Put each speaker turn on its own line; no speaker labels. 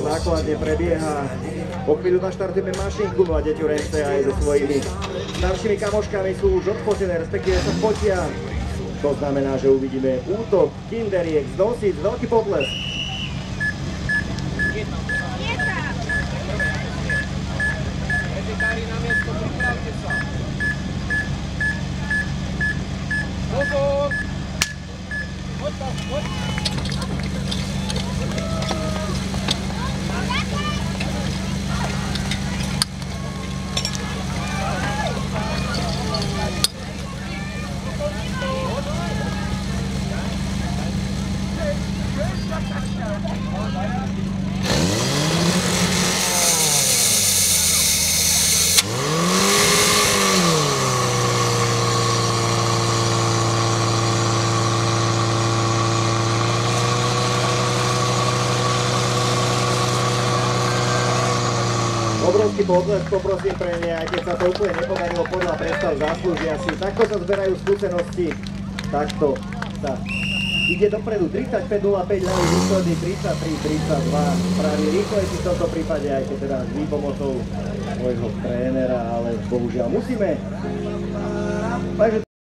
základne prebieha. Po chvíľu naštartujeme mašinku, no a deťo Rence aj so svojimi staršími kamoškami sú už odpočené, respektíve sa fotia. To znamená, že uvidíme útok Kinderiek z Nosic, veľký potlesk.
Prezikári na miesto, pripravte sa. Pozor! Poď tam, poď!
Obrovský potlesk poprosím pre ne, aj keď sa to úplne nepodarilo podľa predstav, zaslúžia si. Takto sa zberajú skúsenosti, takto sa ide dopredu. 35.05 ľavý výsledný, 33.32 pravý rýchlejší v tomto prípade, aj keď teda s výpomocou svojho trénera, ale bohužiaľ musíme. Takže